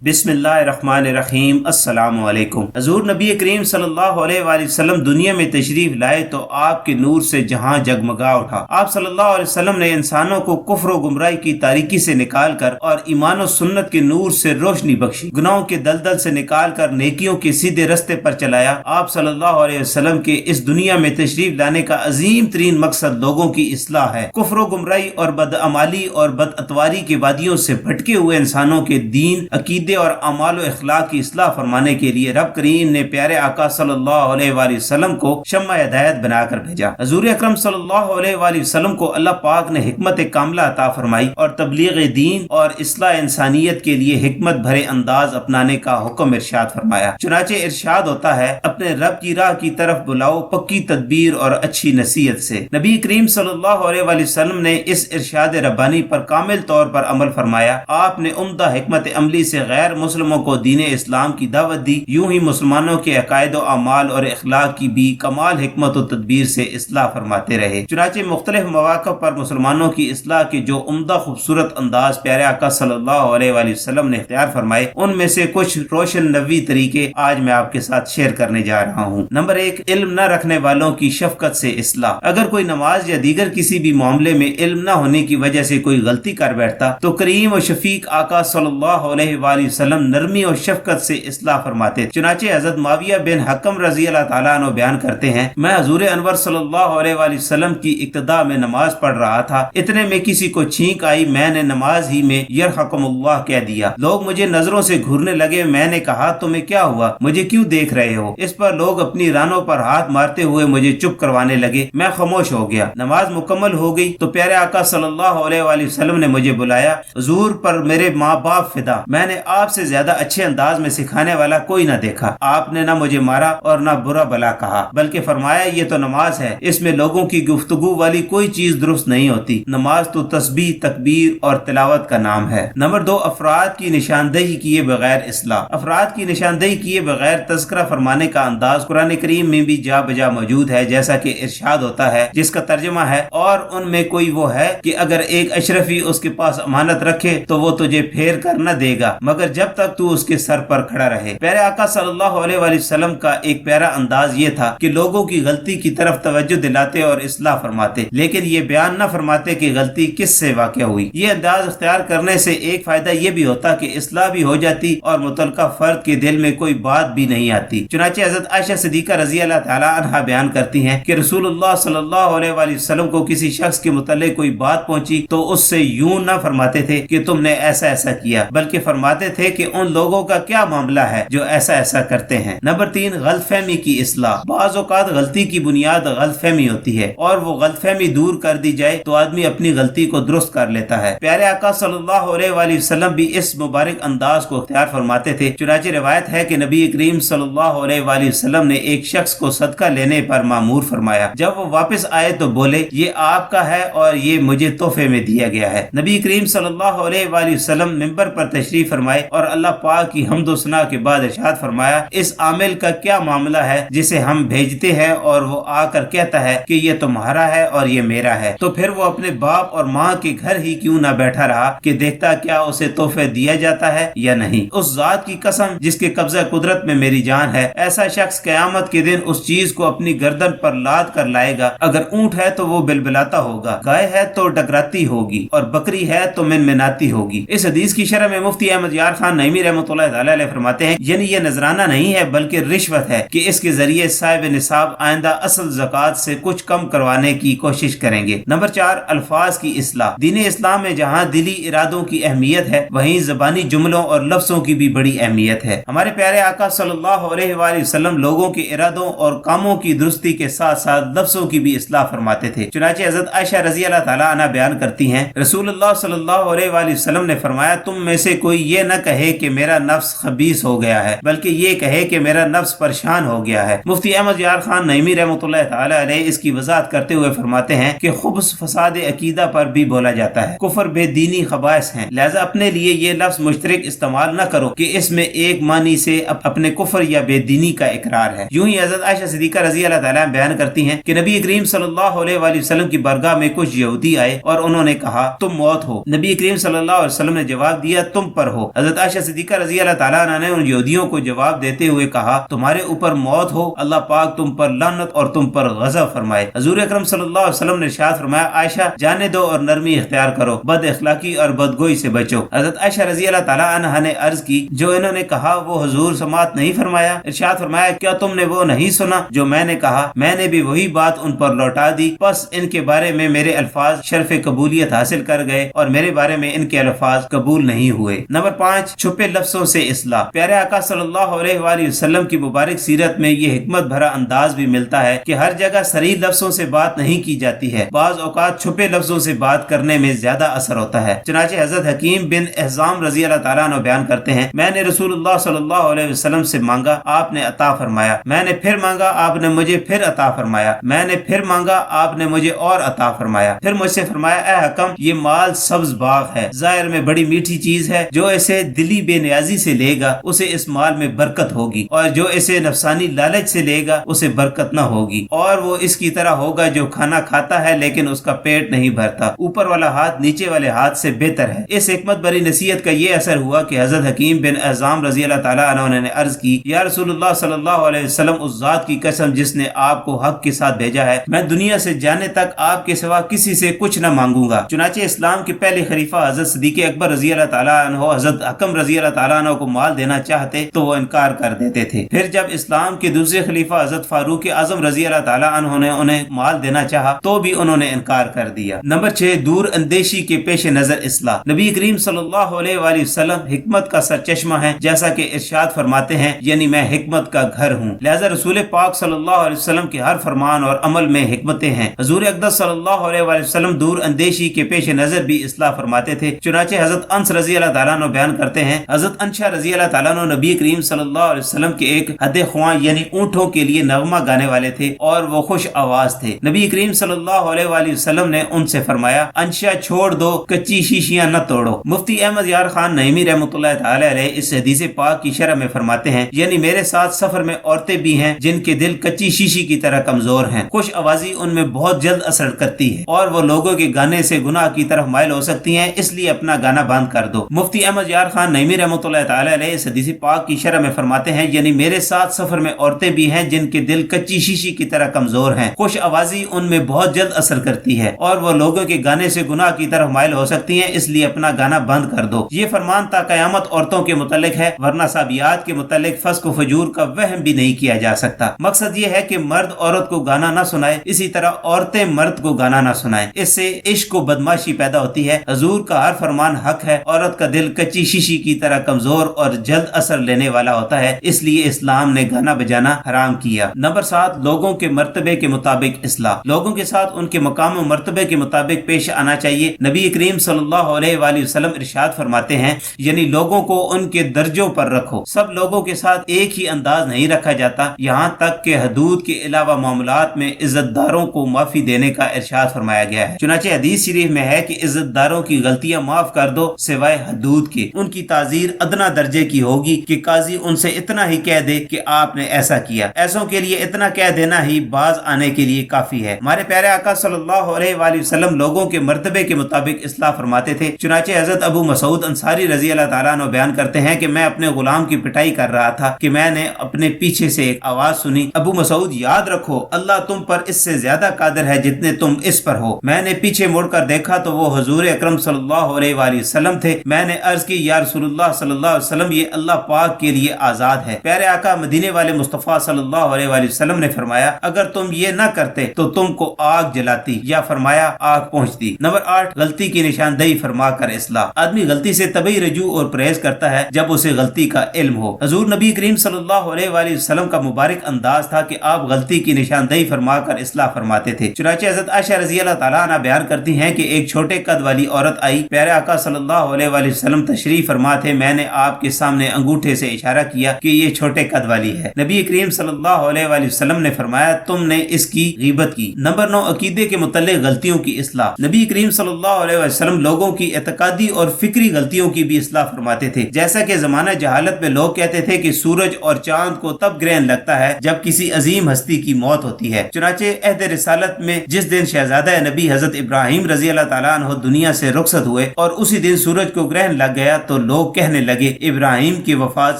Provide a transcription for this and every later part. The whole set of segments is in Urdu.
بسم اللہ الرحمن الرحیم۔ السلام علیکم۔ حضور نبی کریم صلی اللہ علیہ وآلہ وسلم دنیا میں تشریف لائے تو آپ کے نور سے جہاں جگمگا اٹھا۔ آپ صلی اللہ علیہ وسلم نے انسانوں کو کفر و گمراہی کی تاریکی سے نکال کر اور ایمان و سنت کے نور سے روشنی بخشی، گناہوں کے دلدل سے نکال کر نیکیوں کے سیدھے رستے پر چلایا۔ آپ صلی اللہ علیہ وسلم کے اس دنیا میں تشریف لانے کا عظیم ترین مقصد لوگوں کی اصلاح ہے۔ کفر و گمراہی اور بدعمالی اور بدعتواری کی وادیوں سے بھٹکے ہوئے انسانوں کے دین، عقیدے اور اعمال و اخلاق کی اصلاح فرمانے کے لیے رب کریم نے پیارے آقا صلی اللہ علیہ وآلہ وسلم کو شمع ہدایت بنا کر بھیجا۔ حضور اکرم صلی اللہ علیہ وآلہ وسلم کو اللہ پاک نے حکمت کاملہ عطا فرمائی اور تبلیغ دین اور اصلاح انسانیت کے لیے حکمت بھرے انداز اپنانے کا حکم ارشاد فرمایا۔ چنانچہ ارشاد ہوتا ہے، اپنے رب کی راہ کی طرف بلاؤ پکی تدبیر اور اچھی نصیحت سے۔ نبی کریم صلی اللہ علیہ وآلہ وسلم نے اس ارشاد ربانی پر کامل طور پر عمل فرمایا۔ آپ نے عمدہ حکمت عملی سے غیر مسلموں کو دین اسلام کی دعوت دی، یوں ہی مسلمانوں کے عقائد و اعمال اور اخلاق کی بھی کمال حکمت و تدبیر سے اصلاح فرماتے رہے۔ چنانچہ مختلف مواقع پر مسلمانوں کی اصلاح کے جو عمدہ خوبصورت انداز پیارے آقا صلی اللہ علیہ وآلہ وسلم نے اختیار فرمائے، ان میں سے کچھ روشن نوی طریقے آج میں آپ کے ساتھ شیئر کرنے جا رہا ہوں۔ نمبر 1، علم نہ رکھنے والوں کی شفقت سے اصلاح۔ اگر کوئی نماز یا دیگر کسی بھی معاملے میں علم نہ ہونے کی وجہ سے کوئی غلطی کر بیٹھتا تو کریم و شفیق آقا صلی اللہ علیہ وآلہ وسلم نرمی اور شفقت سے اصلاح فرماتے۔ چنانچہ حضرت معاویہ بن حکم رضی اللہ تعالیٰ عنہ بیان کرتے ہیں، میں حضور انور صلی اللہ علیہ وآلہ وسلم کی اقتداء میں نماز پڑھ رہا تھا، اتنے میں کسی کو چھینک آئی، میں نے نماز ہی میں یرحکم اللہ کہہ دیا۔ لوگ مجھے نظروں سے گھورنے لگے، میں نے کہا تمہیں کیا ہوا، مجھے کیوں دیکھ رہے ہو؟ اس پر لوگ اپنی رانوں پر ہاتھ مارتے ہوئے مجھے چپ کروانے لگے، میں خاموش ہو گیا۔ نماز مکمل ہو گئی تو پیارے آقا صلی اللہ علیہ وآلہ وسلم نے مجھے بلایا، حضور پر میرے ماں باپ فدا، میں نے آپ سے زیادہ اچھے انداز میں سکھانے والا کوئی نہ دیکھا۔ آپ نے نہ مجھے مارا اور نہ برا بلا کہا، بلکہ فرمایا یہ تو نماز ہے، اس میں لوگوں کی گفتگو والی کوئی چیز درست نہیں ہوتی، نماز تو تسبیح، تکبیر اور تلاوت کا نام ہے۔ نمبر 2، افراد کی نشاندہی کیے بغیر اصلاح۔ افراد کی نشاندہی کیے بغیر تذکرہ فرمانے کا انداز قرآن کریم میں بھی جا بجا موجود ہے، جیسا کہ ارشاد ہوتا ہے، جس کا ترجمہ ہے، اور ان میں کوئی وہ ہے کہ اگر ایک اشرفی اس کے پاس امانت رکھے تو وہ تجھے پھیر کر نہ دے گا مگر جب تک تو اس کے سر پر کھڑا رہے۔ پیارے آقا صلی اللہ علیہ وآلہ وسلم کا ایک پیارا انداز یہ تھا کہ لوگوں کی غلطی کی طرف توجہ دلاتے اور اصلاح فرماتے، لیکن یہ بیان نہ فرماتے کہ غلطی کس سے واقع ہوئی۔ یہ انداز اختیار کرنے سے ایک فائدہ یہ بھی ہوتا کہ اصلاح بھی ہو جاتی اور متعلقہ فرد کے دل میں کوئی بات بھی نہیں آتی۔ چنانچہ حضرت عائشہ صدیقہ رضی اللہ تعالی عنہا بیان کرتی ہیں کہ رسول اللہ صلی اللہ علیہ وآلہ وسلم کو کسی شخص کے متعلق کوئی بات پہنچی تو اس سے یوں نہ فرماتے تھے کہ تم نے ایسا ایسا کیا، بلکہ فرماتے تھے کہ ان لوگوں کا کیا معاملہ ہے جو ایسا ایسا کرتے ہیں۔ نمبر 3، غلط فہمی کی اصلاح۔ بعض اوقات غلطی کی بنیاد غلط فہمی ہوتی ہے اور وہ غلط فہمی دور کر دی جائے تو آدمی اپنی غلطی کو درست کر لیتا ہے۔ پیارے آقا صلی اللہ علیہ وآلہ وسلم بھی اس مبارک انداز کو اختیار فرماتے تھے۔ چنانچہ روایت ہے کہ نبی کریم صلی اللہ علیہ وآلہ وسلم نے ایک شخص کو صدقہ لینے پر مامور فرمایا، جب وہ واپس آئے تو بولے یہ آپ کا ہے اور یہ مجھے تحفے میں دیا گیا ہے۔ نبی کریم صلی اللہ علیہ وآلہ وسلم منبر پر تشریف فرمائے اور اللہ پاک کی حمد و ثنا کے بعد ارشاد فرمایا، اس عامل کا کیا معاملہ ہے جسے ہم بھیجتے ہیں اور وہ آ کر کہتا ہے کہ یہ تمہارا ہے اور یہ میرا ہے، تو پھر وہ اپنے باپ اور ماں کے گھر ہی کیوں نہ بیٹھا رہا کہ دیکھتا کیا اسے تحفے دیا جاتا ہے یا نہیں۔ اس ذات کی قسم جس کے قبضہ قدرت میں میری جان ہے، ایسا شخص قیامت کے دن اس چیز کو اپنی گردن پر لاد کر لائے گا، اگر اونٹ ہے تو وہ بلبلاتا ہوگا، گائے ہے تو ڈکراتی ہوگی اور بکری ہے تو منمناتی ہوگی۔ اس حدیث کی شرح میں مفتی احمد یار خان نعیمی رحمۃ اللہ تعالی علیہ فرماتے ہیں، یعنی یہ نذرانہ نہیں ہے بلکہ رشوت ہے کہ اس کے ذریعے صاحب نصاب آئندہ اصل زکوٰۃ سے کچھ کم کروانے کی کوشش کریں گے۔ نمبر 4، الفاظ کی اصلاح۔ دین اسلام میں جہاں دلی ارادوں کی اہمیت ہے وہیں زبانی جملوں اور لفظوں کی بھی بڑی اہمیت ہے۔ ہمارے پیارے آقا صلی اللہ علیہ وآلہ وسلم لوگوں کے ارادوں اور کاموں کی درستی کے ساتھ ساتھ لفظوں کی بھی اصلاح فرماتے تھے۔ چنانچہ حضرت عائشہ رضی اللہ تعالی عنہا بیان کرتی ہیں، رسول اللہ صلی اللہ علیہ وآلہ وسلم نے فرمایا، تم میں سے کوئی یہ نہ کہے کہ میرا نفس خبیث ہو گیا ہے، بلکہ یہ کہے کہ میرا نفس پریشان ہو گیا ہے۔ مفتی احمد یار خان نعیمی رحمۃ اللہ تعالی علیہ اس کی وضاحت کرتے ہوئے فرماتے ہیں کہ خبث فساد عقیدہ پر بھی بولا جاتا ہے، کفر بے دینی خبائث ہیں، لہذا اپنے لیے یہ لفظ مشترک استعمال نہ کرو کہ اس میں ایک معنی سے اپنے کفر یا بے دینی کا اقرار ہے۔ یوں ہی حضرت عائشہ صدیقہ رضی اللہ تعالیٰ بیان کرتی ہیں کہ نبی کریم صلی اللہ علیہ وآلہ وسلم کی بارگاہ میں کچھ یہودی آئے اور انہوں نے کہا تم موت ہو۔ نبی کریم صلی اللہ علیہ وسلم نے جواب دیا تم پر ہو۔ حضرت حضرت عائشہ صدیقہ رضی اللہ تعالیٰ عنہ نے ان یہودیوں کو جواب دیتے ہوئے کہا تمہارے اوپر موت ہو، اللہ پاک تم پر لعنت اور تم پر غضب فرمائے۔ حضور اکرم صلی اللہ علیہ وسلم نے ارشاد فرمایا عائشہ جانے دو اور نرمی اختیار کرو، بد اخلاقی اور بدگوئی سے بچو۔ حضرت عائشہ رضی اللہ تعالیٰ عنہ نے عرض کی جو انہوں نے کہا وہ حضور سماعت نہیں فرمایا؟ ارشاد فرمایا کیا تم نے وہ نہیں سنا جو میں نے کہا؟ میں نے بھی وہی بات ان پر لوٹا دی، بس ان کے بارے میں میرے الفاظ شرف قبولیت حاصل کر گئے اور میرے بارے میں ان کے الفاظ قبول نہیں ہوئے۔ نمبر 5، چھپے لفظوں سے اصلاح۔ پیارے آقا صلی اللہ علیہ وآلہ وسلم کی مبارک سیرت میں یہ حکمت بھرا انداز بھی ملتا ہے کہ ہر جگہ صریح لفظوں سے بات نہیں کی جاتی ہے، بعض اوقات چھپے لفظوں سے بات کرنے میں زیادہ اثر ہوتا ہے۔ چنانچہ حضرت حکیم بن احزام رضی اللہ تعالیٰ عنہ بیان کرتے ہیں میں نے رسول اللہ صلی اللہ علیہ وسلم سے مانگا، آپ نے عطا فرمایا، میں نے پھر مانگا، آپ نے مجھے پھر عطا فرمایا، میں نے پھر مانگا، آپ نے مجھے اور عطا فرمایا۔ پھر مجھ سے فرمایا اے حکم یہ مال سبز باغ ہے، ظاہر میں بڑی میٹھی چیز ہے، جو اسے دلی بے نیازی سے لے گا اسے اس مال میں برکت ہوگی، اور جو اسے نفسانی لالچ سے لے گا اسے برکت نہ ہوگی، اور وہ اس کی طرح ہوگا جو کھانا کھاتا ہے لیکن اس کا پیٹ نہیں بھرتا، اوپر والا ہاتھ نیچے والے ہاتھ سے بہتر ہے۔ اس حکمت بری نصیحت کا یہ اثر ہوا کہ حضرت حکیم بن احزام رضی اللہ تعالیٰ عنہ نے عرض کی یا رسول اللہ صلی اللہ علیہ وسلم اس ذات کی قسم جس نے آپ کو حق کے ساتھ بھیجا ہے میں دنیا سے جانے تک آپ کے سوا کسی سے کچھ نہ مانگوں گا۔ چنانچہ اسلام کے پہلے خلیفہ حضرت صدیق اکبر رضی اللہ تعالیٰ عنہ حضرت حکم رضی اللہ تعالیٰ عنہ کو مال دینا چاہتے تو وہ انکار کر دیتے تھے۔ پھر جب اسلام کے دوسرے خلیفہ حضرت فاروق اعظم رضی اللہ تعالیٰ عنہ نے انہیں مال دینا چاہا تو بھی انہوں نے انکار کر دیا۔ نمبر 6، دور اندیشی کے پیش نظر اصلاح۔ نبی کریم صلی اللہ علیہ وآلہ وسلم حکمت کا سرچشمہ ہے، جیسا کہ ارشاد فرماتے ہیں یعنی میں حکمت کا گھر ہوں، لہذا رسول پاک صلی اللہ علیہ وسلم کے ہر فرمان اور عمل میں حکمتیں ہیں۔ حضور اقدس صلی اللہ علیہ وآلہ وسلم دور اندیشی کے پیش نظر بھی اصلاح فرماتے تھے۔ چنانچہ حضرت انس رضی اللہ تعالیٰ عنہ بیان کرتے ہیں حضرت انشا رضی اللہ تعالیٰ عنہ نبی کریم صلی اللہ علیہ وسلم کے ایک حد خواں یعنی اونٹوں کے لیے نغمہ گانے والے تھے اور وہ خوش آواز تھے۔ نبی کریم صلی اللہ علیہ وآلہ وسلم نے ان سے فرمایا انشا چھوڑ دو، کچی شیشیاں نہ توڑو۔ مفتی احمد یار خان نعیمی رحمۃ اللہ تعالی علیہ اس حدیث پاک کی شرح میں فرماتے ہیں یعنی میرے ساتھ سفر میں عورتیں بھی ہیں جن کے دل کچی شیشی کی طرح کمزور ہیں، خوش آوازی ان میں بہت جلد اثر کرتی ہے اور وہ لوگوں کے گانے سے گناہ کی طرف مائل ہو سکتی ہیں، اس لیے اپنا گانا بند کر دو۔ مفتی احمد یار خان نعیمی رحمۃ اللہ تعالی علیہ اس حدیث پاک کی شرح میں فرماتے ہیں یعنی میرے ساتھ سفر میں عورتیں بھی ہیں جن کے دل کچی شیشی کی طرح کمزور ہیں، خوش آوازی ان میں بہت جلد اثر کرتی ہے اور وہ لوگوں کے گانے سے گناہ کی طرف مائل ہو سکتی ہیں، اس لیے اپنا گانا بند کر دو۔ یہ فرمان تا قیامت عورتوں کے متعلق ہے، ورنہ صحابیات کے متعلق فسق و فجور کا وہم بھی نہیں کیا جا سکتا۔ مقصد یہ ہے کہ مرد عورت کو گانا نہ سنائے، اسی طرح عورتیں مرد کو گانا نہ سنائیں، اس سے عشق و بدماشی پیدا ہوتی ہے۔ حضور کا ہر فرمان حق ہے، عورت کا دل کچی شیشی کی طرح کمزور اور جلد اثر لینے والا ہوتا ہے، اس لیے اسلام نے گانا بجانا حرام کیا۔ نمبر 7، لوگوں کے مرتبے کے مطابق اصلاح۔ لوگوں کے ساتھ ان کے مقام و مرتبے کے مطابق پیش آنا چاہیے۔ نبی کریم صلی اللہ علیہ وآلہ وسلم ارشاد فرماتے ہیں یعنی لوگوں کو ان کے درجوں پر رکھو، سب لوگوں کے ساتھ ایک ہی انداز نہیں رکھا جاتا، یہاں تک کہ حدود کے علاوہ معاملات میں عزت داروں کو معافی دینے کا ارشاد فرمایا گیا ہے۔ چنانچہ حدیث شریف میں ہے کہ عزت داروں کی غلطیاں معاف کر دو سوائے حدود کے، ان کی تعزیر ادنا درجے کی ہوگی کہ قاضی ان سے اتنا ہی کہہ دے کہ آپ نے ایسا کیا، ایسوں کے لیے اتنا کہہ دینا ہی باز آنے کے لیے کافی ہے۔ ہمارے پیارے آقا صلی اللہ علیہ وآلہ وسلم لوگوں کے مرتبے کے مطابق اصلاح فرماتے تھے۔ چنانچہ حضرت ابو مسعود انصاری رضی اللہ تعالیٰ عنہ بیان کرتے ہیں کہ میں اپنے غلام کی پٹائی کر رہا تھا کہ میں نے اپنے پیچھے سے ایک آواز سنی ابو مسعود یاد رکھو اللہ تم پر اس سے زیادہ قادر ہے جتنے تم اس پر ہو۔ میں نے پیچھے مڑ کر دیکھا تو وہ حضور اکرم صلی اللہ علیہ وآلہ وسلم تھے۔ میں نے عرض کی یا رسول اللہ صلی اللہ علیہ وسلم یہ اللہ پاک کے لیے آزاد ہے۔ پیارے آقا مدینے والے مصطفیٰ صلی اللہ علیہ وآلہ وسلم نے فرمایا اگر تم یہ نہ کرتے تو تم کو آگ جلاتی، یا فرمایا آگ پہنچتی۔ نمبر 8، غلطی کی نشاندہی فرما کر اصلاح۔ آدمی غلطی سے تبھی رجوع اور پرہیز کرتا ہے جب اسے غلطی کا علم ہو۔ حضور نبی کریم صلی اللہ علیہ وآلہ وسلم کا مبارک انداز تھا کہ آپ غلطی کی نشاندہی فرما کر اصلاح فرماتے تھے۔ چنانچہ حضرت عائشہ رضی اللہ تعالیٰ عنہ بیان کرتی ہیں کہ ایک چھوٹے قد والی عورت آئی، پیارے آقا صلی اللہ علیہ وآلہ وسلم تشریف فرما تھے، میں نے آپ کے سامنے انگوٹھے سے اشارہ کیا کہ یہ چھوٹے قد والی ہے۔ نبی کریم صلی اللہ علیہ وآلہ وسلم نے فرمایا تم نے اس کی غیبت کی۔ نمبر 9، عقیدے کے متعلق غلطیوں کی اصلاح۔ نبی کریم صلی اللہ علیہ وسلم لوگوں کی اعتقادی اور فکری غلطیوں کی بھی اصلاح فرماتے تھے، جیسا کہ زمانہ جہالت میں لوگ کہتے تھے کہ سورج اور چاند کو تب گرہن لگتا ہے جب کسی عظیم ہستی کی موت ہوتی ہے۔ چنانچہ عہد رسالت میں جس دن شہزادہ نبی حضرت ابراہیم رضی اللہ تعالیٰ عنہ دنیا سے رخصت ہوئے اور اسی دن سورج کو گرہن لگ گیا تو تو لوگ کہنے لگے ابراہیم کی وفات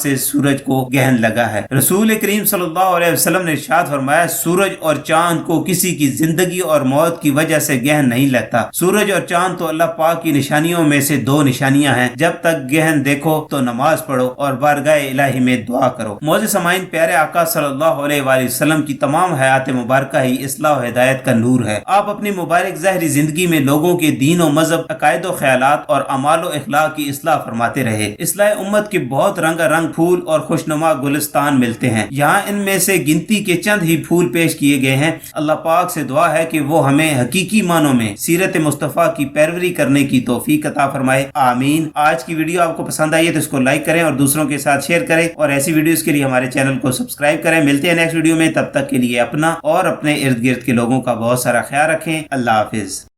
سے سورج کو گہن لگا ہے۔ رسول کریم صلی اللہ علیہ وسلم نے ارشاد فرمایا سورج اور چاند کو کسی کی زندگی اور موت کی وجہ سے گہن نہیں لگتا۔ سورج اور چاند تو اللہ پاک کی نشانیوں میں سے دو نشانیاں ہیں، جب تک گہن دیکھو تو نماز پڑھو اور بارگاہ الہی میں دعا کرو۔ معزز سامعین، پیارے آقا صلی اللہ علیہ وآلہ وسلم کی تمام حیات مبارکہ ہی اصلاح و ہدایت کا نور ہے۔ آپ اپنی مبارک ظاہری زندگی میں لوگوں کے دین و مذہب، عقائد و خیالات اور اعمال و اخلاق کی اصلاح فرماتے رہے۔ اصلاح امت کے بہت رنگا رنگ پھول اور خوشنما گلستان ملتے ہیں، یہاں ان میں سے گنتی کے چند ہی پھول پیش کیے گئے ہیں۔ اللہ پاک سے دعا ہے کہ وہ ہمیں حقیقی معنوں میں سیرت مصطفیٰ کی پیروی کرنے کی توفیق عطا فرمائے، آمین۔ آج کی ویڈیو آپ کو پسند آئی ہے تو اس کو لائک کریں اور دوسروں کے ساتھ شیئر کریں، اور ایسی ویڈیوز کے لیے ہمارے چینل کو سبسکرائب کریں۔ ملتے ہیں نیکسٹ ویڈیو میں، تب تک کے لیے اپنا اور اپنے ارد گرد کے لوگوں کا بہت سارا خیال رکھیں۔ اللہ حافظ۔